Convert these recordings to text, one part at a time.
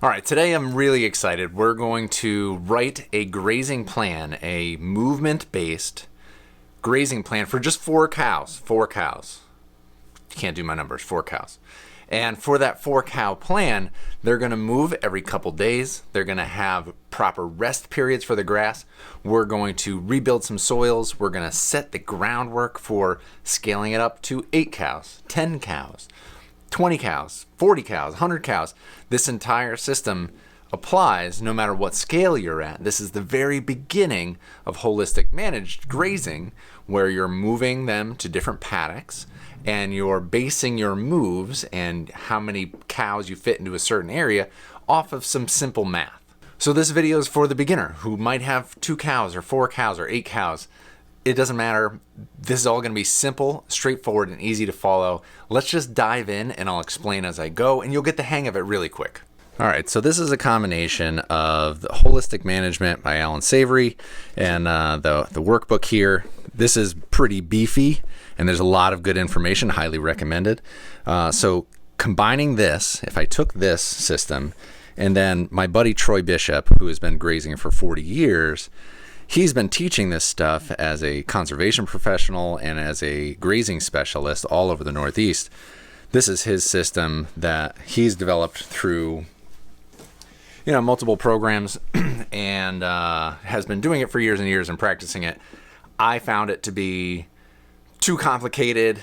All right, today I'm really excited. We're going to write a grazing plan, a movement-based grazing plan for just 4 cows. 4 cows. You can't do my numbers, 4 cows. And for that 4 cow plan, they're going to move every couple days. They're going to have proper rest periods for the grass. We're going to rebuild some soils. We're going to set the groundwork for scaling it up to 8 cows, 10 cows, 20 cows, 40 cows, 100 cows. This entire system applies no matter what scale you're at. This is the very beginning of holistic managed grazing, where you're moving them to different paddocks and you're basing your moves and how many cows you fit into a certain area off of some simple math. So this video is for the beginner who might have 2 cows or 4 cows or 8 cows. It doesn't matter. This is all going to be simple, straightforward, and easy to follow. Let's just dive in and I'll explain as I go and you'll get the hang of it really quick. All right, so this is a combination of the Holistic Management by Alan Savory and the workbook here. This is pretty beefy and there's a lot of good information, highly recommended. So combining this, if I took this system and then my buddy Troy Bishop, who has been grazing for 40 years, he's been teaching this stuff as a conservation professional and as a grazing specialist all over the Northeast. This is his system that he's developed through multiple programs and has been doing it for years and years and practicing it. I found it to be too complicated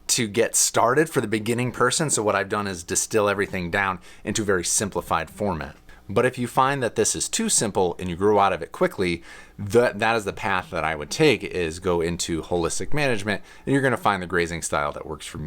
to get started for the beginning person. So what I've done is distill everything down into a very simplified format. But if you find that this is too simple and you grow out of it quickly, that is the path that I would take, is go into holistic management, and you're going to find the grazing style that works for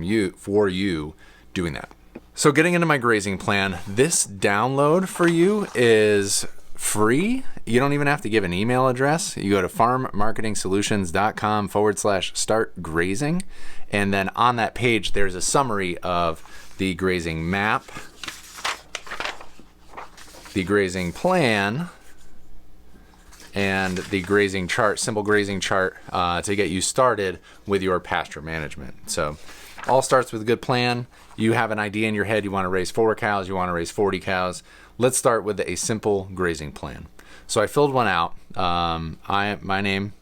you doing that. So getting into my grazing plan, this download for you is free. You don't even have to give an email address. You go to farmmarketingsolutions.com/start grazing. And then on that page, there's a summary of the grazing map, the grazing plan, and the grazing chart, simple grazing chart to get you started with your pasture management. So all starts with a good plan. You have an idea in your head. You want to raise 4 cows. You want to raise 40 cows. Let's start with a simple grazing plan. So I filled one out. My name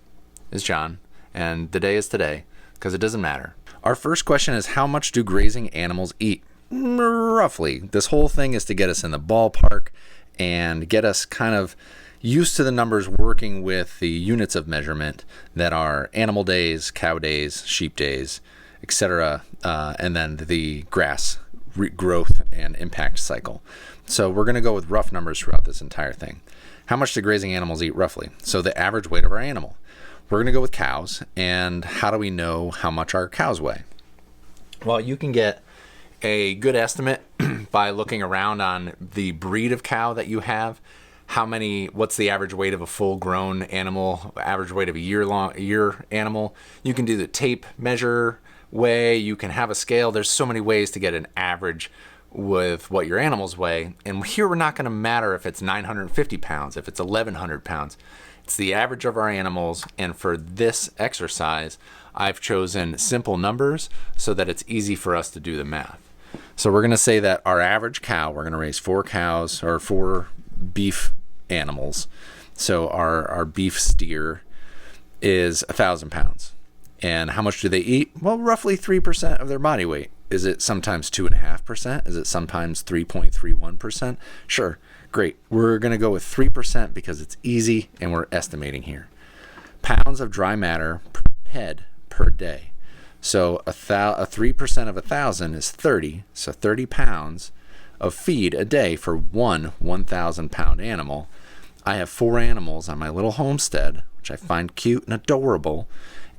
is John, and the day is today because it doesn't matter. Our first question is, how much do grazing animals eat? Roughly. This whole thing is to get us in the ballpark and get us kind of used to the numbers, working with the units of measurement that are animal days, cow days, sheep days, etc., and then the grass growth and impact cycle. So we're going to go with rough numbers throughout this entire thing. How much do grazing animals eat roughly? So the average weight of our animal. We're going to go with cows. And how do we know how much our cows weigh? Well, you can get a good estimate by looking around on the breed of cow that you have. What's the average weight of a full-grown animal, average weight of a year animal. You can do the tape measure way. You can have a scale. There's so many ways to get an average with what your animals weigh. And here we're not going to matter if it's 950 pounds, if it's 1,100 pounds. It's the average of our animals. And for this exercise, I've chosen simple numbers so that it's easy for us to do the math. So we're going to say that our average cow, we're going to raise 4 cows or 4 beef animals. So our beef steer is 1,000 pounds. And how much do they eat? Well, roughly 3% of their body weight. Is it sometimes 2.5%? Is it sometimes 3.31%? Sure, great. We're going to go with 3% because it's easy and we're estimating here. Pounds of dry matter per head per day. So a 3% of 1,000 is 30. So 30 pounds of feed a day for one 1,000 pound animal. I have 4 animals on my little homestead, which I find cute and adorable.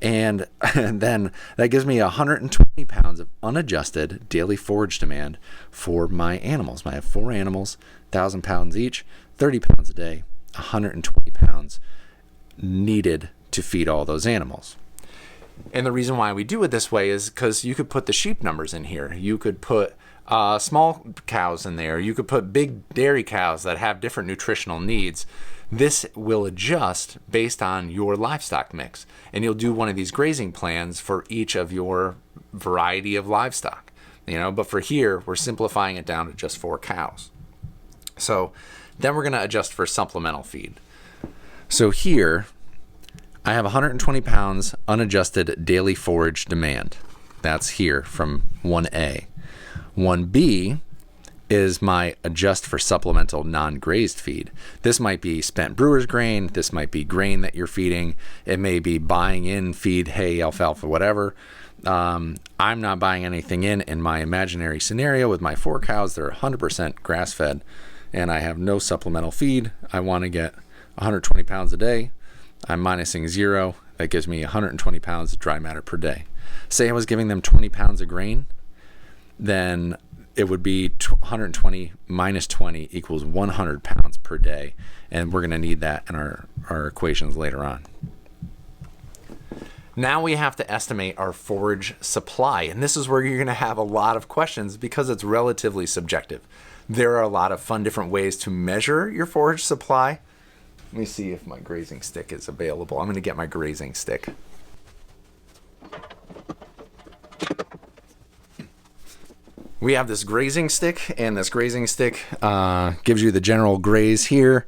And then that gives me 120 pounds of unadjusted daily forage demand for my animals. I have 4 animals, 1,000 pounds each, 30 pounds a day, 120 pounds needed to feed all those animals. And the reason why we do it this way is because you could put the sheep numbers in here. You could put small cows in there. You could put big dairy cows that have different nutritional needs. This will adjust based on your livestock mix. And you'll do one of these grazing plans for each of your variety of livestock. But for here, we're simplifying it down to just 4 cows. So then we're going to adjust for supplemental feed. So here I have 120 pounds unadjusted daily forage demand. That's here from 1A. 1B is my adjust for supplemental non-grazed feed. This might be spent brewer's grain. This might be grain that you're feeding. It may be buying in feed, hay, alfalfa, whatever. I'm not buying anything in my imaginary scenario with my 4 cows. They're 100% grass-fed, and I have no supplemental feed. I want to get 120 pounds a day. I'm minusing 0. That gives me 120 pounds of dry matter per day. Say I was giving them 20 pounds of grain, then it would be 120 minus 20 equals 100 pounds per day. And we're going to need that in our equations later on. Now we have to estimate our forage supply. And this is where you're going to have a lot of questions because it's relatively subjective. There are a lot of fun different ways to measure your forage supply. Let me see if my grazing stick is available. I'm going to get my grazing stick. We have this grazing stick, and this grazing stick gives you the general graze here.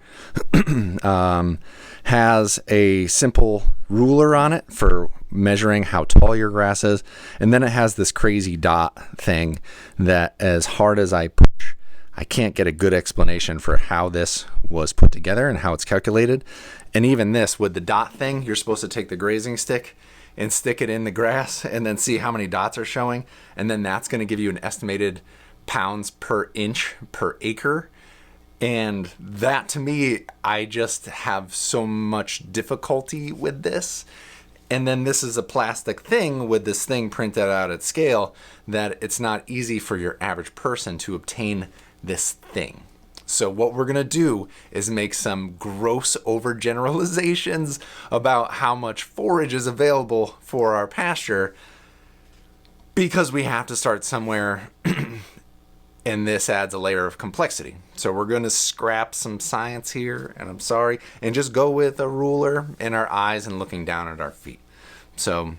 Has a simple ruler on it for measuring how tall your grass is. And then it has this crazy dot thing that as hard as I push, I can't get a good explanation for how this was put together and how it's calculated. And even this, with the dot thing, you're supposed to take the grazing stick and stick it in the grass and then see how many dots are showing. And then that's going to give you an estimated pounds per inch per acre. And that, to me, I just have so much difficulty with this. And then this is a plastic thing with this thing printed out at scale that it's not easy for your average person to obtain this thing. So what we're going to do is make some gross overgeneralizations about how much forage is available for our pasture, because we have to start somewhere and this adds a layer of complexity. So we're going to scrap some science here, and I'm sorry, and just go with a ruler in our eyes and looking down at our feet. So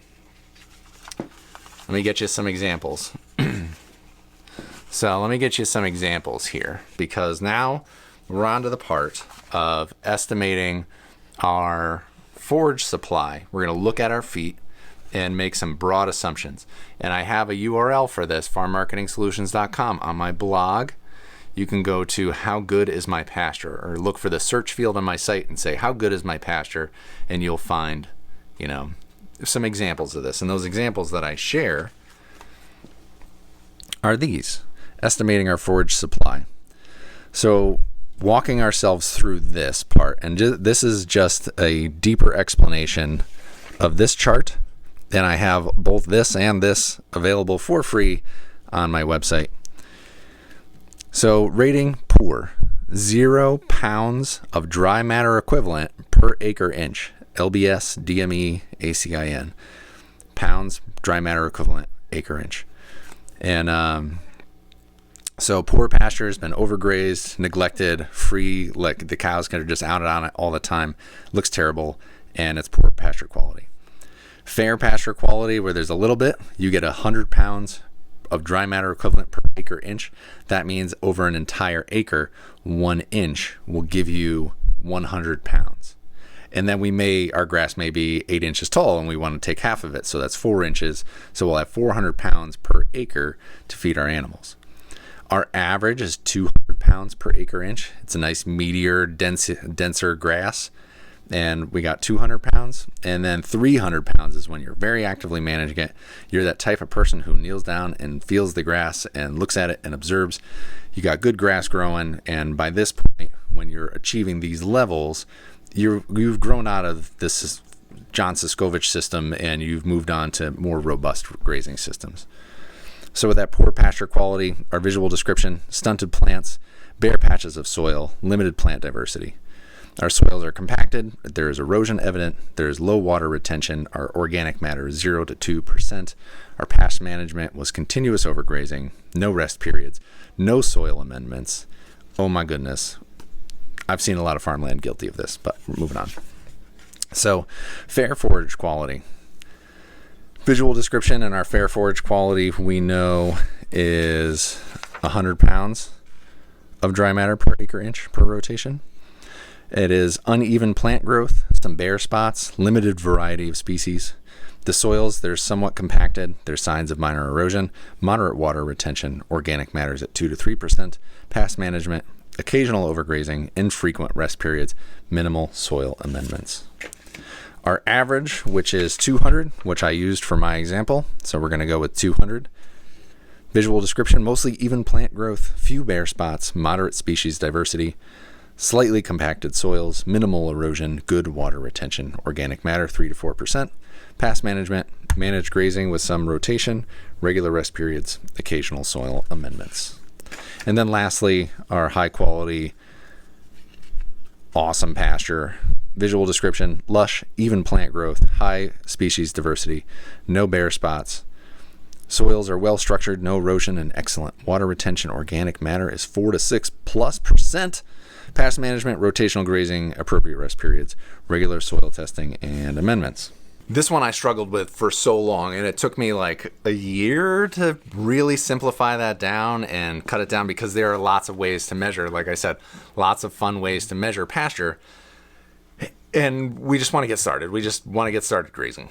let me get you some examples. So let me get you some examples here, because now we're on to the part of estimating our forage supply. We're going to look at our feet and make some broad assumptions. And I have a URL for this, farmmarketingsolutions.com. On my blog, you can go to how good is my pasture, or look for the search field on my site and say how good is my pasture, and you'll find, some examples of this. And those examples that I share are these. Estimating our forage supply. So walking ourselves through this part, and this is just a deeper explanation of this chart, and I have both this and this available for free on my website. So rating poor, 0 pounds of dry matter equivalent per acre inch, LBS, DME, ACIN, pounds dry matter equivalent acre inch. And so poor pasture has been overgrazed, neglected, free, like the cows are just out on it all the time. Looks terrible, and it's poor pasture quality. Fair pasture quality, where there's a little bit, you get 100 pounds of dry matter equivalent per acre inch. That means over an entire acre, 1 inch will give you 100 pounds. And then our grass may be 8 inches tall, and we want to take half of it, so that's 4 inches. So we'll have 400 pounds per acre to feed our animals. Our average is 200 pounds per acre inch. It's a nice meatier, denser grass. And we got 200 pounds. And then 300 pounds is when you're very actively managing it. You're that type of person who kneels down and feels the grass and looks at it and observes. You got good grass growing. And by this point, when you're achieving these levels, you've grown out of this John Siskovich system, and you've moved on to more robust grazing systems. So with that poor pasture quality, our visual description: stunted plants, bare patches of soil, limited plant diversity. Our soils are compacted, there is erosion evident, there is low water retention, our organic matter is 0 to 2%. Our past management was continuous overgrazing, no rest periods, no soil amendments. Oh my goodness. I've seen a lot of farmland guilty of this, but we're moving on. So, fair forage quality. Visual description and our fair forage quality we know is 100 pounds of dry matter per acre inch per rotation. It is uneven plant growth, some bare spots, limited variety of species. The soils, they're somewhat compacted. There's signs of minor erosion, moderate water retention, organic matters at 2 to 3%, past management, occasional overgrazing, infrequent rest periods, minimal soil amendments. Our average, which is 200, which I used for my example, so we're going to go with 200. Visual description, mostly even plant growth, few bare spots, moderate species diversity, slightly compacted soils, minimal erosion, good water retention, organic matter 3 to 4%, past management, managed grazing with some rotation, regular rest periods, occasional soil amendments. And then lastly, our high quality, awesome pasture. Visual description, lush, even plant growth, high species diversity, no bare spots. Soils are well structured, no erosion, and excellent water retention. Organic matter is 4 to 6+%. Past management, rotational grazing, appropriate rest periods, regular soil testing, and amendments. This one I struggled with for so long, and it took me like a year to really simplify that down and cut it down, because there are lots of ways to measure. Like I said, lots of fun ways to measure pasture. And we just want to get started. We just want to get started grazing.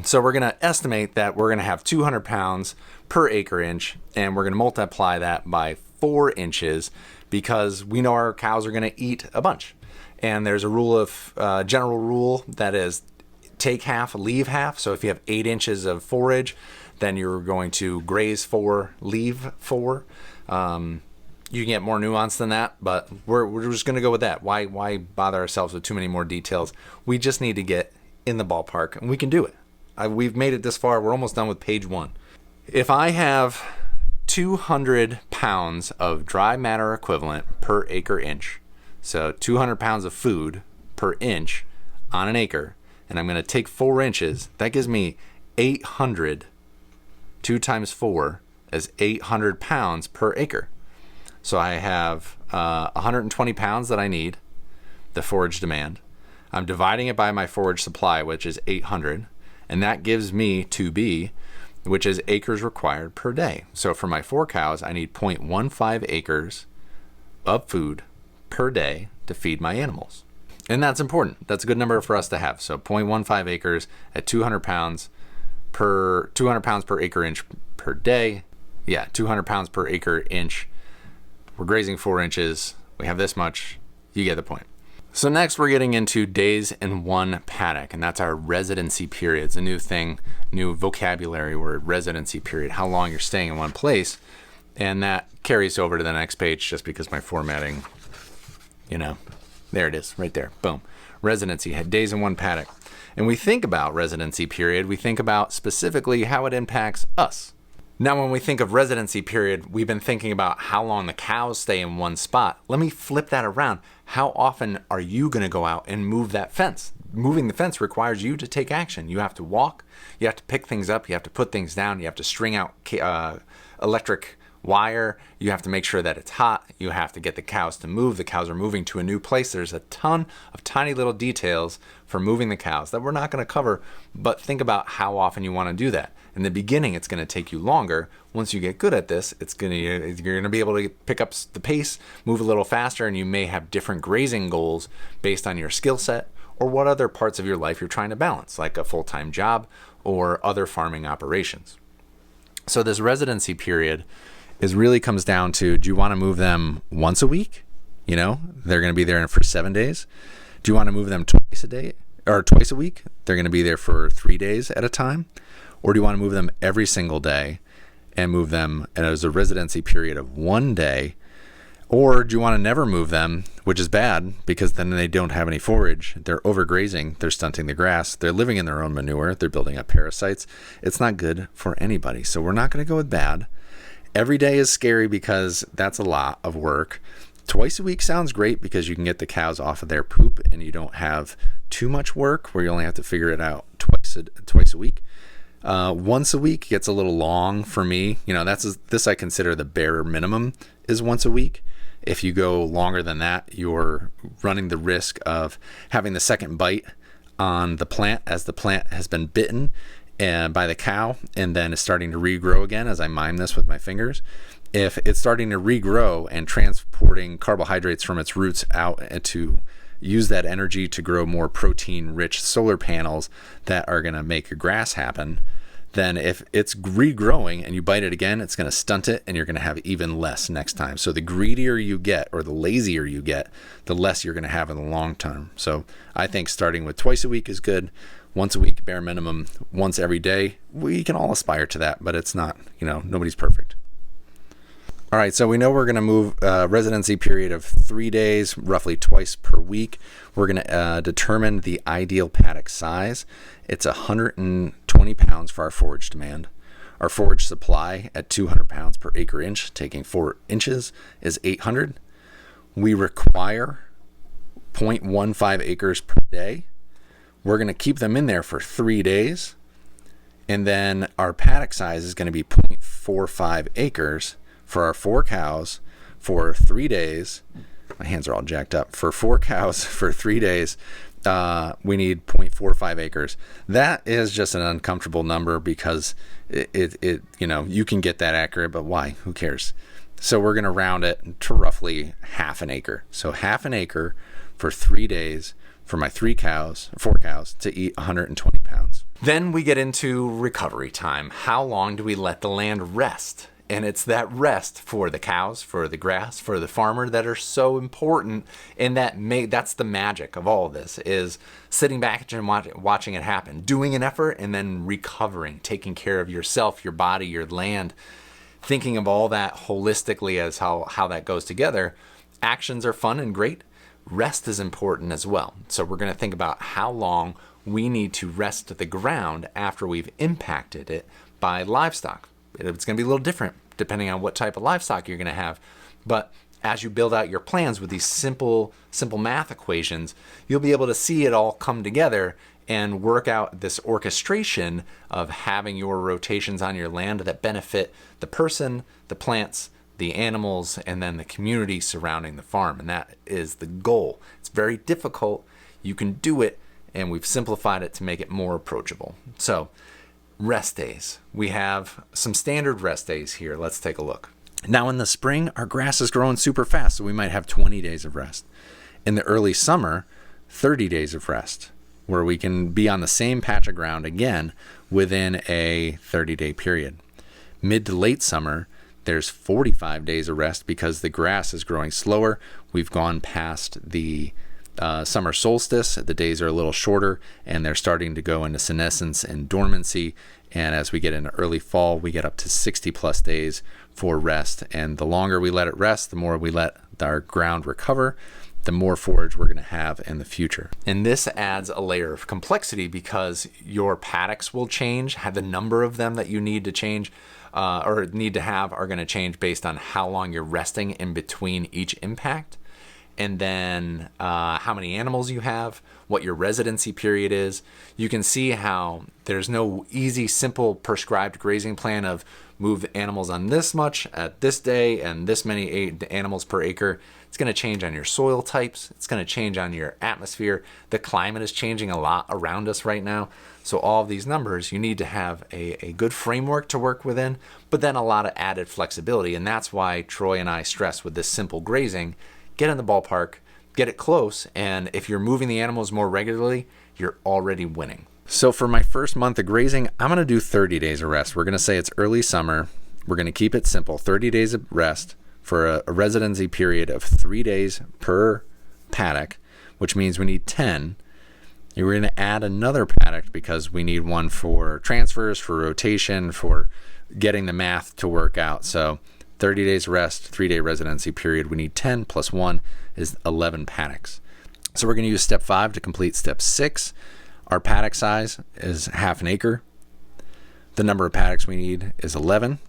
So we're going to estimate that we're going to have 200 pounds per acre inch, and we're going to multiply that by 4 inches, because we know our cows are going to eat a bunch. And there's a rule of general rule that is take half, leave half. So if you have 8 inches of forage, then you're going to graze 4, leave 4. You can get more nuance than that, but we're just going to go with that. Why bother ourselves with too many more details? We just need to get in the ballpark, and we can do it. We've made it this far. We're almost done with page 1. If I have 200 pounds of dry matter equivalent per acre inch, so 200 pounds of food per inch on an acre, and I'm going to take 4 inches, that gives me 800. 2 times 4 is 800 pounds per acre. So I have 120 pounds that I need, the forage demand. I'm dividing it by my forage supply, which is 800, and that gives me 2B, which is acres required per day. So for my 4 cows, I need 0.15 acres of food per day to feed my animals. And that's important. That's a good number for us to have. So 0.15 acres at 200 pounds per acre inch per day. Yeah, 200 pounds per acre inch. We're grazing 4 inches. We have this much. You get the point. So next we're getting into days in one paddock, and that's our residency period. It's a new thing, new vocabulary word, residency period, how long you're staying in one place. And that carries over to the next page just because my formatting, there it is right there. Boom. Residency, had days in one paddock. And we think about residency period, we think about specifically how it impacts us. Now, when we think of residency period, we've been thinking about how long the cows stay in one spot. Let me flip that around. How often are you going to go out and move that fence? Moving the fence requires you to take action. You have to walk, you have to pick things up, you have to put things down, you have to string out electric wire, you have to make sure that it's hot, you have to get the cows to move. The cows are moving to a new place. There's a ton of tiny little details for moving the cows that we're not going to cover, but think about how often you want to do that. In the beginning, it's going to take you longer. Once you get good at this, you're going to be able to pick up the pace, move a little faster, and you may have different grazing goals based on your skill set or what other parts of your life you're trying to balance, like a full-time job or other farming operations. So this residency period really comes down to, do you want to move them once a week? They're going to be there for 7 days. Do you want to move them twice a week? They're going to be there for 3 days at a time. Or do you want to move them every single day and move them as a residency period of 1 day? Or do you want to never move them, which is bad because then they don't have any forage. They're overgrazing, they're stunting the grass, they're living in their own manure, they're building up parasites. It's not good for anybody. So we're not going to go with bad. Every day is scary because that's a lot of work. Twice a week sounds great because you can get the cows off of their poop and you don't have too much work where you only have to figure it out twice a week. Once a week gets a little long for me. This I consider the bare minimum is once a week. If you go longer than that, you're running the risk of having the second bite on the plant as the plant has been bitten by the cow and then is starting to regrow again as I mime this with my fingers. if it's starting to regrow and transporting carbohydrates from its roots out to use that energy to grow more protein-rich solar panels that are going to make your grass happen, then if it's regrowing and you bite it again, it's going to stunt it and you're going to have even less next time. So the greedier you get or the lazier you get, the less you're going to have in the long term. So I think starting with twice a week is good. Once a week, bare minimum, once every day. We can all aspire to that, but it's not, nobody's perfect. All right, so we know we're going to move residency period of 3 days, roughly twice per week. We're going to determine the ideal paddock size. It's 120 pounds for our forage demand. Our forage supply at 200 pounds per acre inch, taking 4 inches, is 800. We require 0.15 acres per day. We're going to keep them in there for 3 days. And then our paddock size is going to be 0.45 acres for our 4 cows for 3 days. My hands are all jacked up. For 4 cows for 3 days, we need 0.45 acres. That is just an uncomfortable number because you can get that accurate, but why? Who cares? So we're going to round it to roughly half an acre. So half an acre for 3 days for my 4 cows to eat 120 pounds. Then we get into recovery time. How long do we let the land rest? And it's that rest for the cows, for the grass, for the farmer that are so important. And that's the magic of all of this, is sitting back and watching it happen, doing an effort and then recovering, taking care of yourself, your body, your land, thinking of all that holistically as how that goes together. Actions are fun and great. Rest is important as well. So we're going to think about how long we need to rest the ground after we've impacted it by livestock. It's going to be a little different depending on what type of livestock you're going to have. But as you build out your plans with these simple math equations, you'll be able to see it all come together and work out this orchestration of having your rotations on your land that benefit the person, the plants, the animals, and then the community surrounding the farm. And that is the goal. It's very difficult. You can do it, and we've simplified it to make it more approachable. So rest days. We have some standard rest days here. Let's take a look. Now in the spring, our grass is growing super fast, so we might have 20 days of rest. In the early summer, 30 days of rest, where we can be on the same patch of ground again within a 30-day period. Mid to late summer, there's 45 days of rest because the grass is growing slower. We've gone past the summer solstice. The days are a little shorter and they're starting to go into senescence and dormancy. And as we get into early fall, we get up to 60 plus days for rest. And the longer we let it rest, the more we let our ground recover, the more forage we're going to have in the future. And this adds a layer of complexity because your paddocks will change. The number of them that you need to change or need to have are going to change based on how long you're resting in between each impact. And then how many animals you have, what your residency period is. You can see how there's no easy, simple, prescribed grazing plan of move animals on this much at this day and this many animals per acre. It's going to change on your soil types. It's going to change on your atmosphere. The climate is changing a lot around us right now. So all of these numbers, you need to have a good framework to work within, but then a lot of added flexibility. And that's why Troy and I stress with this simple grazing, get in the ballpark, get it close, and if you're moving the animals more regularly, you're already winning. So for my first month of grazing, I'm going to do 30 days of rest. We're going to say it's early summer. We're going to keep it simple, 30 days of rest for a residency period of 3 days per paddock, which means we need 10. And we're going to add another paddock because we need one for transfers, for rotation, for getting the math to work out. So 30 days rest, 3-day residency period. We need 10 plus 1 is 11 paddocks. So we're going to use step 5 to complete step 6. Our paddock size is half an acre. The number of paddocks we need is 11.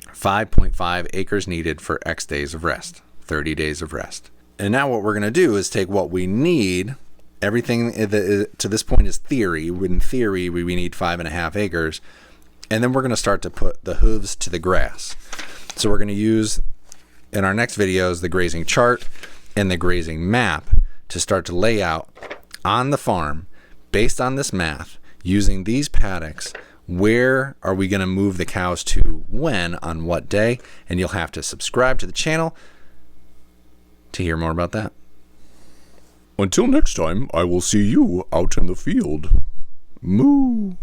5.5 acres needed for X days of rest, 30 days of rest. And now what we're going to do is take what we need. Everything to this point is theory. In theory, we need 5.5 acres. And then we're going to start to put the hooves to the grass. So we're going to use, in our next videos, the grazing chart and the grazing map to start to lay out on the farm, based on this math, using these paddocks, where are we going to move the cows to when, on what day, and you'll have to subscribe to the channel to hear more about that. Until next time, I will see you out in the field. Moo!